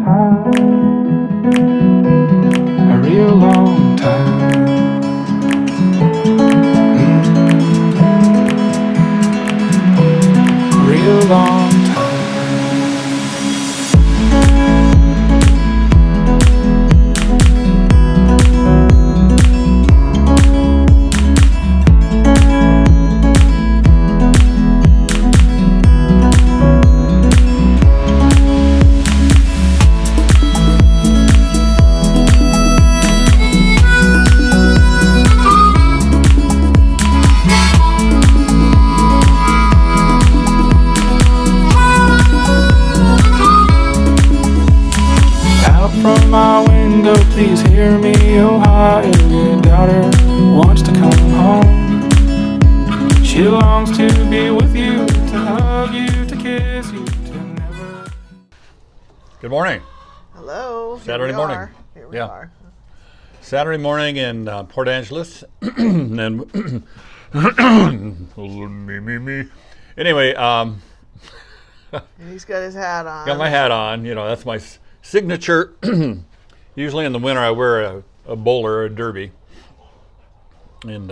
time, a real long time. Real long time. From my window, please hear me, Ohio. Your daughter wants to come home. She longs to be with you, to hug you, to kiss you, to never. Good morning. Hello. Saturday morning. Here we Yeah. are. Saturday morning in Port Angeles. And me. Anyway, And he's got his hat on. got my hat on. You know, that's my signature. Usually in the winter I wear a bowler, a derby. And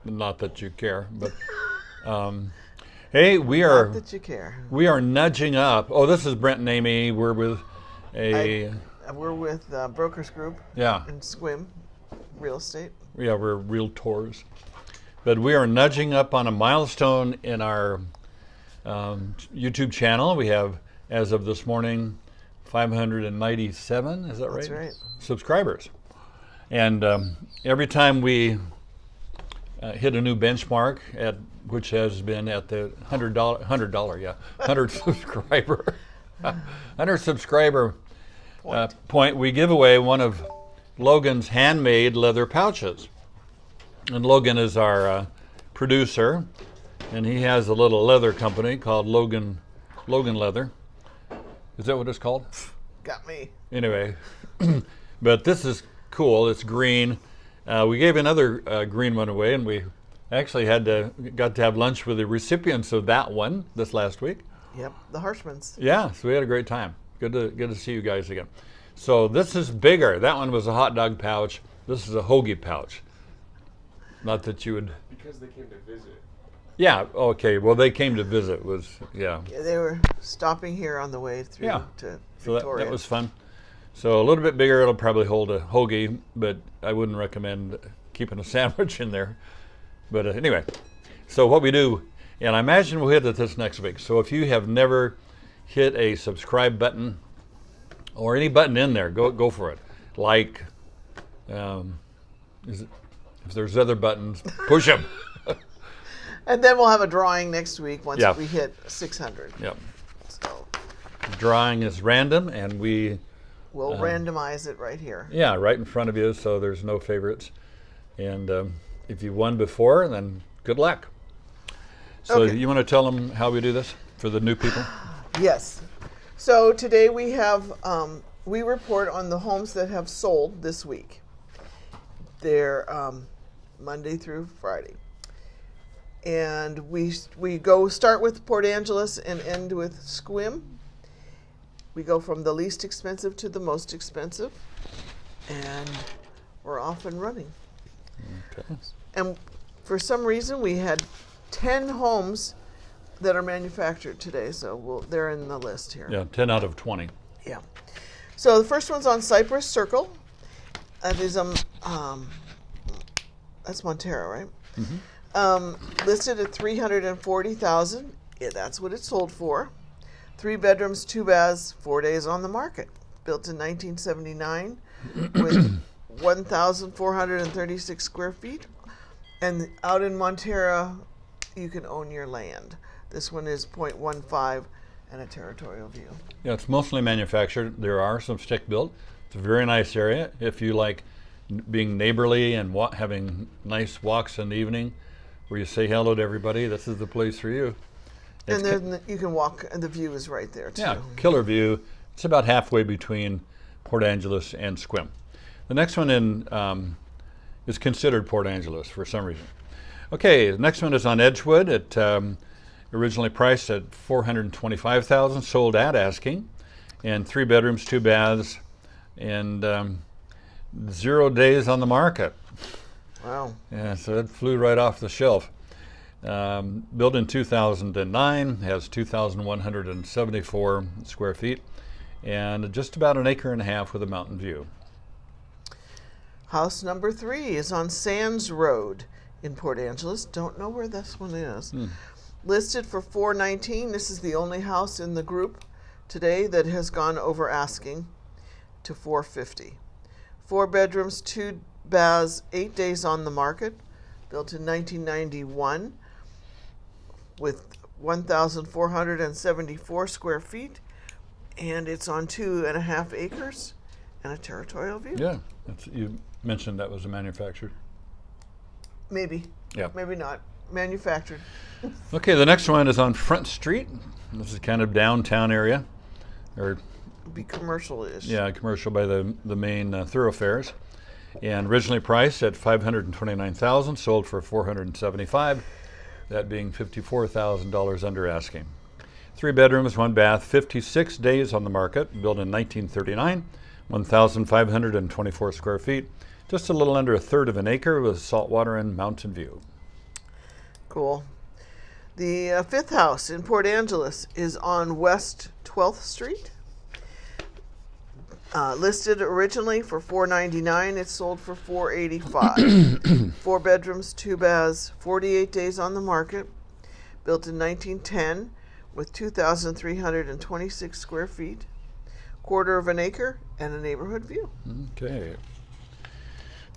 not that you care, but hey, we are Not that you care. we are nudging up. Oh, this is Brent and Amy. We're with We're with Brokers Group yeah. and Sequim Real Estate. Yeah, we're realtors. But we are nudging up on a milestone in our YouTube channel. We have, as of this morning, 597, is that right? That's right. Subscribers. And every time we hit a new benchmark, which has been at the $100 subscriber, 100 subscriber point, we give away one of Logan's handmade leather pouches. And Logan is our producer, and he has a little leather company called Logan Leather. Is that what it's called? Got me. Anyway, but this is cool. It's green. We gave another green one away, and we actually got to have lunch with the recipients of that one this last week. Yep, the Harshmans. Yeah, so we had a great time. Good to see you guys again. So this is bigger. That one was a hot dog pouch. This is a hoagie pouch. Not that you would. Because they came to visit. Yeah. Okay. Well, they came to visit. Yeah. They were stopping here on the way through to So Victoria. that was fun. So a little bit bigger, it'll probably hold a hoagie, but I wouldn't recommend keeping a sandwich in there. But anyway, so what we do, and I imagine we'll hit it this next week. So if you have never hit a subscribe button or any button in there, go for it. Like, if there's other buttons, push them. And then we'll have a drawing next week once Yeah. we hit 600. Yep. So Drawing is random, and we'll randomize it right here. Yeah, right in front of you, so there's no favorites. And if you won before, then good luck. So Okay. you want to tell them how we do this for the new people? Yes. So today we have, we report on the homes that have sold this week. They're Monday through Friday. And we go start with Port Angeles and end with Sequim. We go from the least expensive to the most expensive. And we're off and running. Okay. And for some reason, we had 10 homes that are manufactured today, so they're in the list here. Yeah, 10 out of 20. Yeah. So the first one's on Cypress Circle. That is that's Montara, right? Mm-hmm. Listed at $340,000. Yeah, that's what it sold for. 3 bedrooms, 2 baths, 4 days on the market. Built in 1979 with 1,436 square feet. And out in Montara, you can own your land. This one is 0.15 and a territorial view. Yeah, it's mostly manufactured. There are some stick built. It's a very nice area. If you like being neighborly and having nice walks in the evening where you say hello to everybody, this is the place for you. And then you can walk, and the view is right there too. Yeah, killer view. It's about halfway between Port Angeles and Sequim. The next one is considered Port Angeles for some reason. Okay, the next one is on Edgewood. It originally priced at $425,000, sold at asking, and 3 bedrooms, 2 baths, and 0 days on the market. Wow. Yeah, so it flew right off the shelf. Built in 2009, has 2,174 square feet, and just about an acre and a half with a mountain view. House number 3 is on Sands Road in Port Angeles. Don't know where this one is. Listed for $419. This is the only house in the group today that has gone over asking to $450. 4 bedrooms, 2 baths, 8 days on the market. Built in 1991 with 1,474 square feet, and it's on 2.5 acres and a territorial view. Yeah, you mentioned that was a manufactured. Maybe. Yeah. Maybe not. Manufactured. Okay, the next one is on Front Street. This is kind of downtown area, or Be commercial-ish. yeah, commercial by the main thoroughfares, and originally priced at $529,000, sold for $475,000. That being $54,000 under asking. 3 bedrooms, 1 bath, 56 days on the market, built in 1939, 1,524 square feet, just a little under 1/3 of an acre with saltwater and mountain view. Cool. The 5th house in Port Angeles is on West 12th Street. Listed originally for $499, it's sold for $485. 4 bedrooms, 2 baths, 48 days on the market. Built in 1910 with 2,326 square feet, 1/4 of an acre, and a neighborhood view. Okay.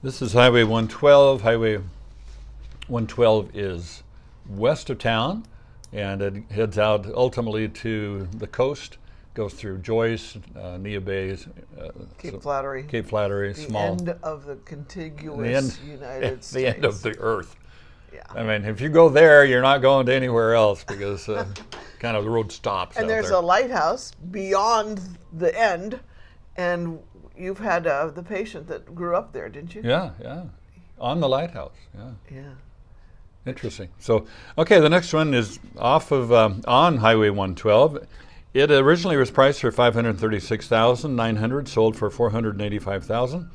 This is Highway 112. Highway 112 is west of town, and it heads out ultimately to the coast. Goes through Joyce, Nia Bay, Cape Flattery. Cape Flattery, The small. end of the contiguous United States. The end of the earth. Yeah. I mean, if you go there, you're not going to anywhere else because kind of the road stops. And out there's there. a lighthouse beyond the end, and you've had the patient that grew up there, didn't you? Yeah, on the lighthouse. Yeah. Yeah. Interesting. So, okay, the next one is off of on Highway 112. It originally was priced for $536,900, sold for $485,000,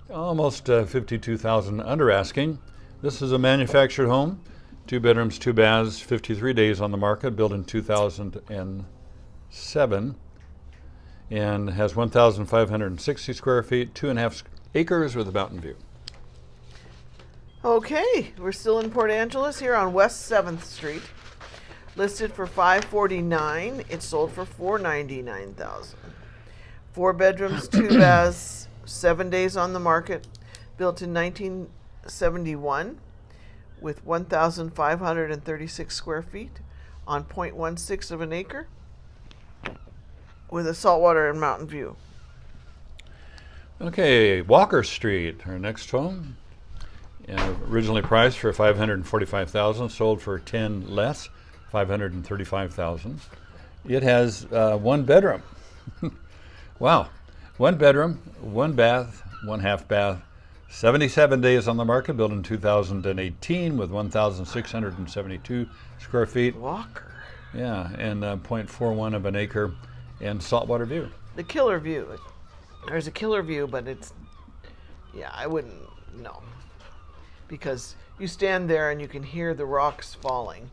almost $52,000 under asking. This is a manufactured home, 2 bedrooms, 2 baths, 53 days on the market, built in 2007, and has 1,560 square feet, 2.5 acres with a mountain view. Okay, we're still in Port Angeles here on West 7th Street. Listed for $549, it sold for $499,000. 4 bedrooms, 2 baths, 7 days on the market. Built in 1971 with 1,536 square feet on 0.16 of an acre with a saltwater and mountain view. Okay, Walker Street, our next home. Originally priced for $545,000, sold for $10,000 less. $535,000. It has 1 bedroom. Wow. 1 bedroom, 1 bath, 1/2 bath, 77 days on the market, built in 2018 with 1,672 square feet. Walker. Yeah, and 0.41 of an acre and saltwater view. The killer view. There's a killer view, but it's, yeah, I wouldn't, no. Because you stand there and you can hear the rocks falling.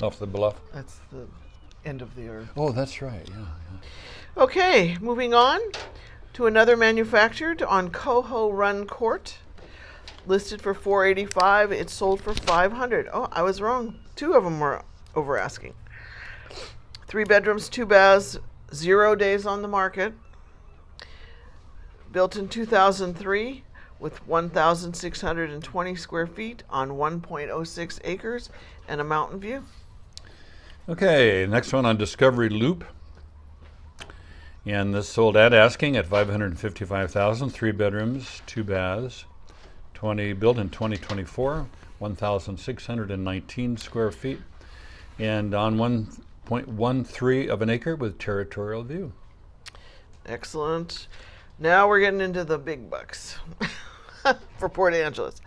Off the bluff. That's the end of the earth. Oh, that's right. Yeah. Okay, moving on to another manufactured on Coo Run Court. Listed for $485. It sold for $500. Oh, I was wrong. 2 of them were over asking. 3 bedrooms, 2 baths, 0 days on the market. Built in 2003 with 1,620 square feet on 1.06 acres and a mountain view. Okay, next one on Discovery Loop. And this sold at asking at $555,000, 3 bedrooms, 2 baths, built in 2024, 1,619 square feet, and on 1.13 of an acre with territorial view. Excellent. Now we're getting into the big bucks for Port Angeles.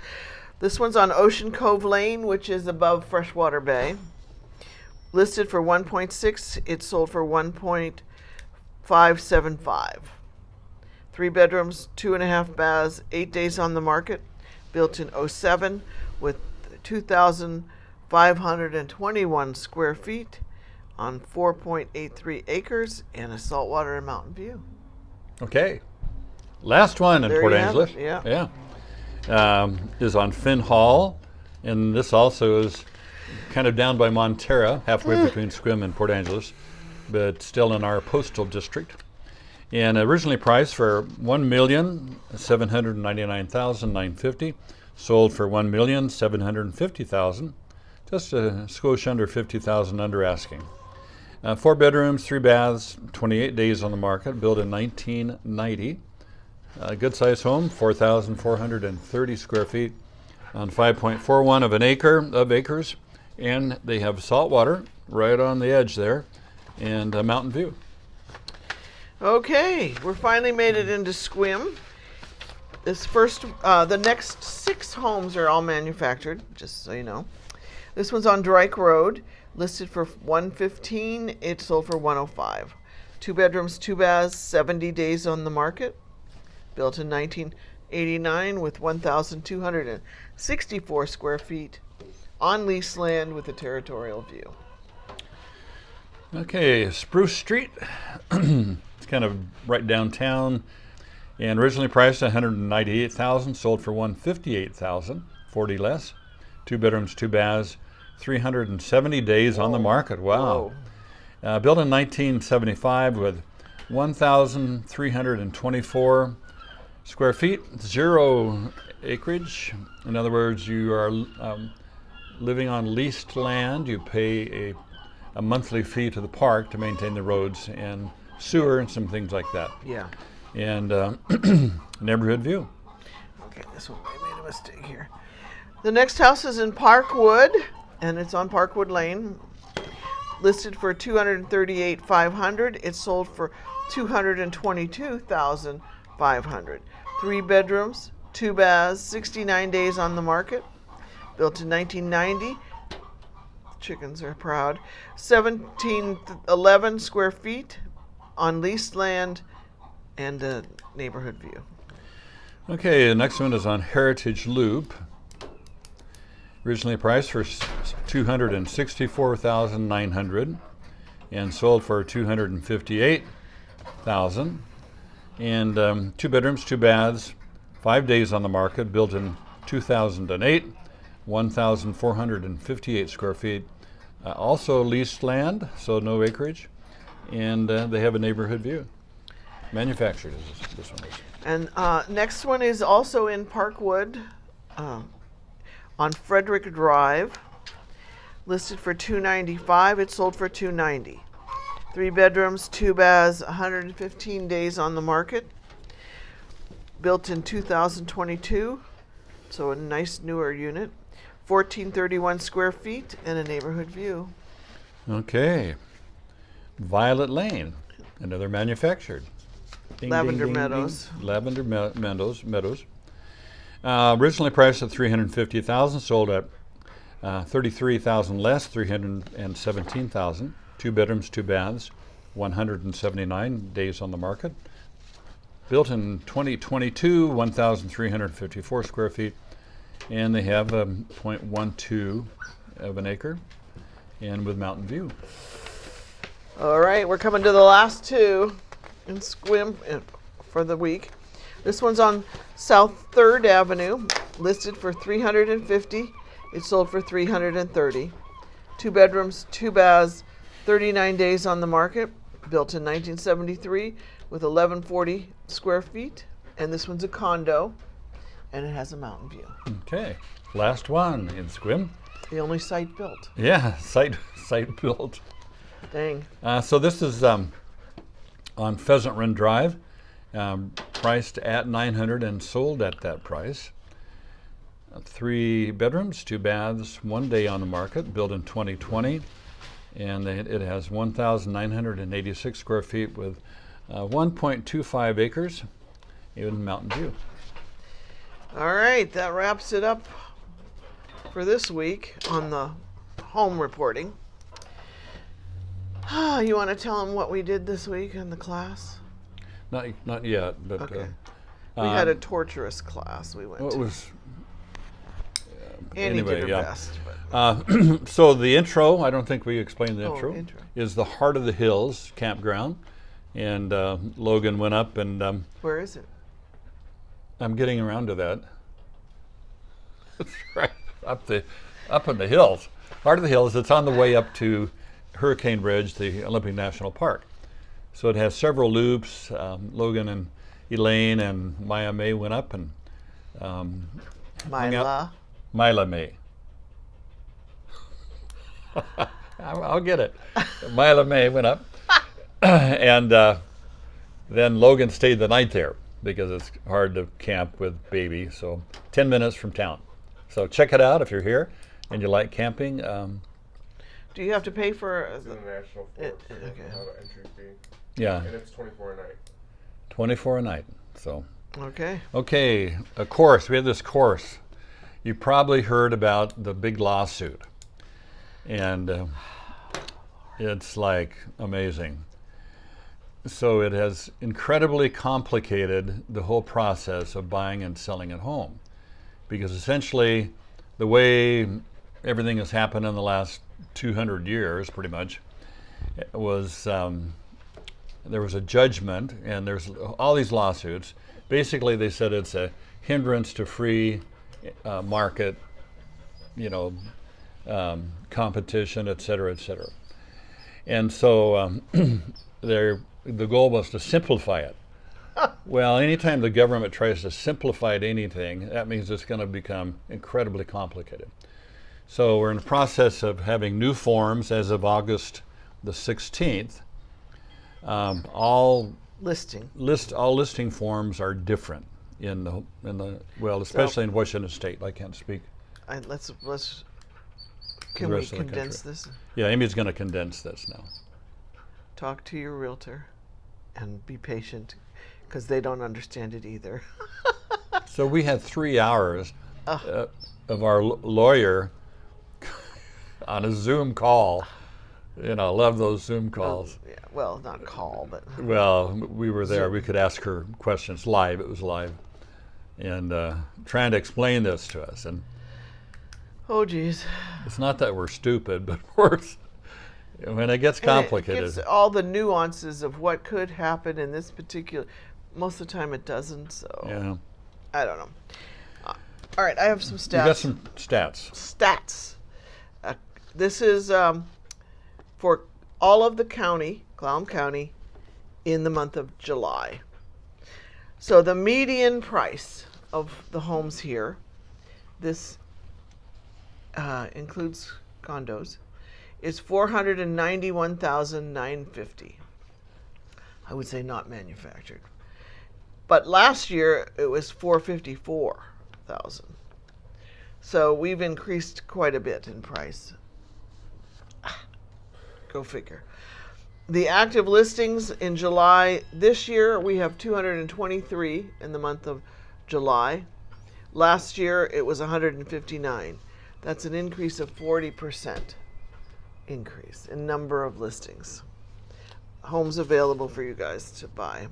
This one's on Ocean Cove Lane, which is above Freshwater Bay. Listed for 1.6, it sold for 1.4 575. 3 bedrooms, 2.5 baths, 8 days on the market, built in '07 with 2,521 square feet on 4.83 acres and a saltwater and mountain view. Okay. Last one in There Port you have Angeles. it, yeah. Is on Finn Hall. And this also is kind of down by Montara, halfway between Sequim and Port Angeles, but still in our postal district. And originally priced for $1,799,950, sold for $1,750,000, just a skosh under $50,000 under asking. 4 bedrooms, 3 baths, 28 days on the market, built in 1990. A good sized home, 4,430 square feet on 5.41 of acres, and they have salt water right on the edge there, and a mountain view. Okay, we're finally made it into Sequim. The next 6 homes are all manufactured, just so you know. This one's on Drke Road, listed for $115,000. It sold for $105,000. 2 bedrooms, 2 baths, 70 days on the market. Built in 1989 with 1,264 square feet on leased land with a territorial view. Okay, Spruce Street. It's kind of right downtown, and originally priced $198,000, sold for $158,000, 40 less. 2 bedrooms, 2 baths, 370 days on the market. Wow. Built in 1975 with 1,324 square feet, 0 acreage. In other words, you are living on leased land. You pay a monthly fee to the park to maintain the roads and sewer and some things like that. Yeah. And neighborhood view. Okay, this one, I made a mistake here. The next house is in Parkwood, and it's on Parkwood Lane. Listed for $238,500. It sold for $222,500. 3 bedrooms, 2 baths, 69 days on the market. Built in 1990. Chickens are proud. 1,711 square feet on leased land and a neighborhood view. Okay, the next one is on Heritage Loop. Originally priced for $264,900 and sold for $258,000. And 2 bedrooms, 2 baths, 5 days on the market, built in 2008, 1,458 square feet. Also leased land, so no acreage, and they have a neighborhood view. Manufactured is this one is. And next one is also in Parkwood on Frederick Drive. Listed for $295,000. It sold for $290,000. 3 bedrooms, 2 baths, 115 days on the market. Built in 2022, so a nice newer unit. 1,431 square feet and a neighborhood view. Okay. Violet Lane, another manufactured. Ding, Lavender ding, ding, Meadows. ding. Lavender Meadows. Originally priced at $350,000, sold at $33,000 less, $317,000. 2 bedrooms, 2 baths, 179 days on the market. Built in 2022, 1,354 square feet, and they have 0.12 of an acre, and with mountain view. All right, we're coming to the last 2 in Sequim for the week. This one's on South 3rd Avenue, listed for $350,000. It sold for $330,000. 2 bedrooms, 2 baths, 39 days on the market. Built in 1973 with 1,140 square feet. And this one's a condo, and it has a mountain view. Okay, last one in Sequim. The only site built. Yeah, site built. Dang. So this is on Pheasant Run Drive, priced at $900 and sold at that price. 3 bedrooms, 2 baths, 1 day on the market, built in 2020, and it has 1,986 square feet with 1.25 acres, even mountain view. All right, that wraps it up for this week on the home reporting. You want to tell them what we did this week in the class? Not yet, but Okay. We had a torturous class we went well, it to. was Annie anyway, did her yeah. best. But So the intro, I don't think we explained the Oh, intro, intro. is the Heart of the Hills Campground. And Logan went up, and where is it? I'm getting around to that. It's right up in the hills. Heart of the Hills, it's on the way up to Hurricane Ridge, the Olympic National Park. So it has several loops. Logan and Elaine and Maya May went up, and Myla. Mila May. I'll get it. Mila May went up, and then Logan stayed the night there because it's hard to camp with baby. So 10 minutes from town. So check it out if you're here and you like camping. Do you have to pay for? It's in the national forest. okay. Have an entry fee, Yeah, and it's 24 a night. 24 a night. So Okay. a course. We had this course. You probably heard about the big lawsuit, and it's like amazing. So it has incredibly complicated the whole process of buying and selling a home, because essentially the way everything has happened in the last 200 years, pretty much, was there was a judgment, and there's all these lawsuits. Basically, they said it's a hindrance to free market, competition, et cetera, et cetera. And so the goal was to simplify it. Well, anytime the government tries to simplify anything, that means it's going to become incredibly complicated. So we're in the process of having new forms as of August the 16th. All listing forms are different in the especially in Washington State. I can't speak. Let's. The Can we rest of the condense country. this? Yeah, Amy's going to condense this now. Talk to your realtor, and be patient, because they don't understand it either. So we had 3 hours of our lawyer on a Zoom call. Love those Zoom calls. Yeah, well, not call, but Well, we were there. Zoom. We could ask her questions live. It was live. And trying to explain this to us. And oh geez. it's not that we're stupid, but when it gets complicated. And it gives all the nuances of what could happen in this particular. Most of the time, it doesn't. So Yeah. I don't know. All right, I have some stats. You got some stats. Stats. This is for all of the county, Clallam County, in the month of July. So the median price of the homes here, this includes condos, is $491,950. I would say not manufactured. But last year it was $454,000. So we've increased quite a bit in price. Go figure. The active listings in July this year, we have 223 in the month of July. Last year it was 159. That's an increase of 40% increase in number of listings. Homes available for you guys to buy.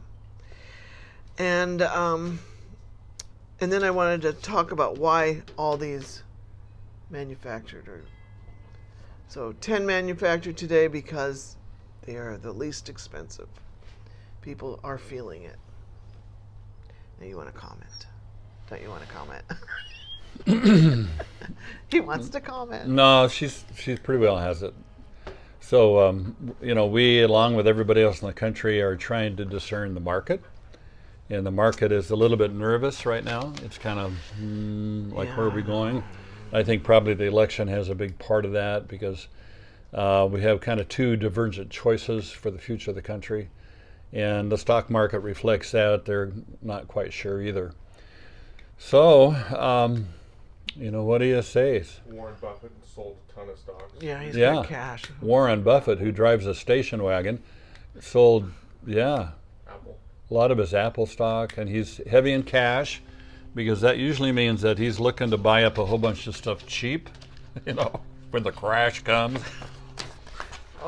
And then I wanted to talk about why all these manufactured are. So 10 manufactured today because they are the least expensive. People are feeling it. Now you want to comment. Don't you want to comment? He wants to comment. No, she's pretty well has it. So, we, along with everybody else in the country, are trying to discern the market. And the market is a little bit nervous right now. It's kind of where are we going? I think probably the election has a big part of that, because we have kind of two divergent choices for the future of the country. And the stock market reflects that. They're not quite sure either. So, what do you say? Warren Buffett sold a ton of stocks. Yeah, he's Yeah. got cash. Warren Buffett, who drives a station wagon, sold, Apple. a lot of his Apple stock, and he's heavy in cash, because that usually means that he's looking to buy up a whole bunch of stuff cheap, when the crash comes.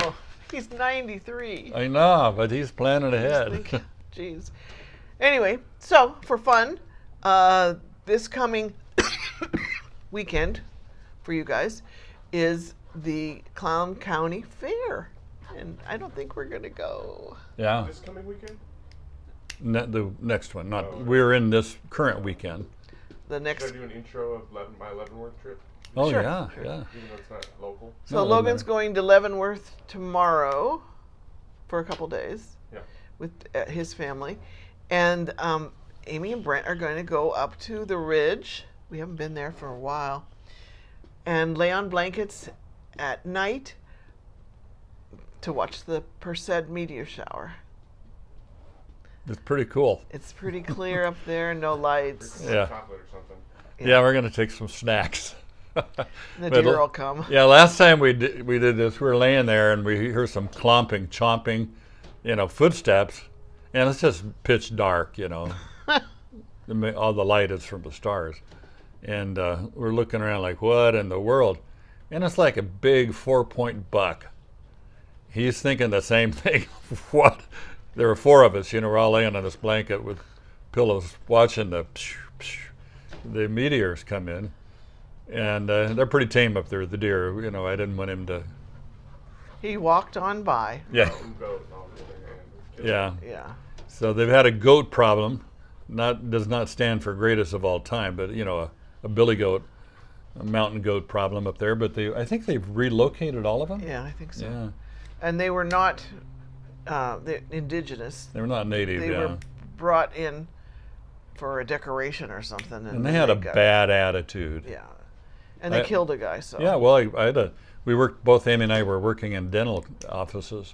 Oh, He's 93. I know, but he's planning Just ahead. think, Jeez. Anyway, so for fun, this coming weekend for you guys is the Clown County Fair. And I don't think we're going to go. Yeah, This coming weekend? the next one. Not we're in this current weekend. The Should next. I do an intro of my Leavenworth trip? Oh Sure, yeah, sure. yeah. Even though it's not local? So No, Logan's no. going to Leavenworth tomorrow for a couple days Yeah. with his family. And Amy and Brent are going to go up to the Ridge. We haven't been there for a while. And lay on blankets at night to watch the Perseid meteor shower. It's pretty cool. It's pretty clear up there, no lights. Yeah. Chocolate or something. Yeah, we're gonna take some snacks. The But deer l- will come. Yeah, last time we did this, we were laying there and we heard some clomping, chomping, footsteps, and it's just pitch dark, all the light is from the stars, and we're looking around like, what in the world? And it's like a big 4-point buck. He's thinking the same thing. What? There were 4 of us, we're all laying on this blanket with pillows, watching the meteors come in. And they're pretty tame up there, the deer. I didn't want him to. He walked on by. Yeah, Mountain goat on the other hand. yeah. Yeah. So they've had a goat problem. Does not stand for greatest of all time, but a billy goat, a mountain goat problem up there. But I think they've relocated all of them. Yeah, I think so. Yeah, And they were not they're indigenous. they were not native. They yeah, were brought in for a decoration or something. and they then had a got- bad attitude. Yeah. And they I- killed a guy, so. Yeah, well, I had we worked, both Amy and I were working in dental offices,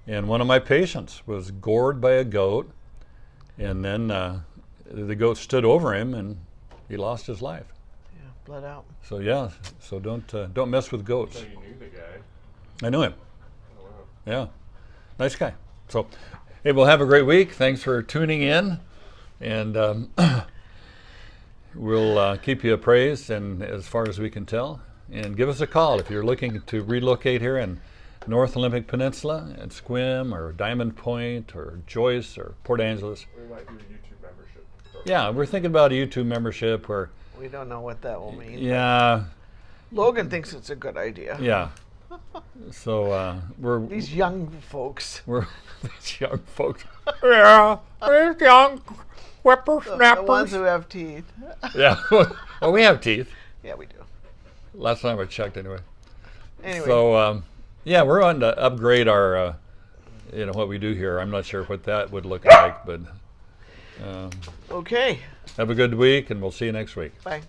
and one of my patients was gored by a goat, and then the goat stood over him, and he lost his life. Yeah, bled out. So yeah, so don't mess with goats. So you knew the guy. I knew him. Oh, wow. Yeah, nice guy. So, hey, we'll have a great week. Thanks for tuning in, and we'll keep you appraised and as far as we can tell. And give us a call if you're looking to relocate here in North Olympic Peninsula at Sequim or Diamond Point or Joyce or Port Angeles. We might do a YouTube membership. Yeah, we're thinking about a YouTube membership or We don't know what that will mean. yeah, Logan thinks it's a good idea. yeah. So we're These young folks. these young folks. Yeah, these young The whippersnappers. ones who have teeth. Yeah. Well, we have teeth. Yeah, we do. Last time I checked, anyway. Anyway. So, yeah, we're on to upgrade our, what we do here. I'm not sure what that would look like, but Okay. have a good week, and we'll see you next week. Bye.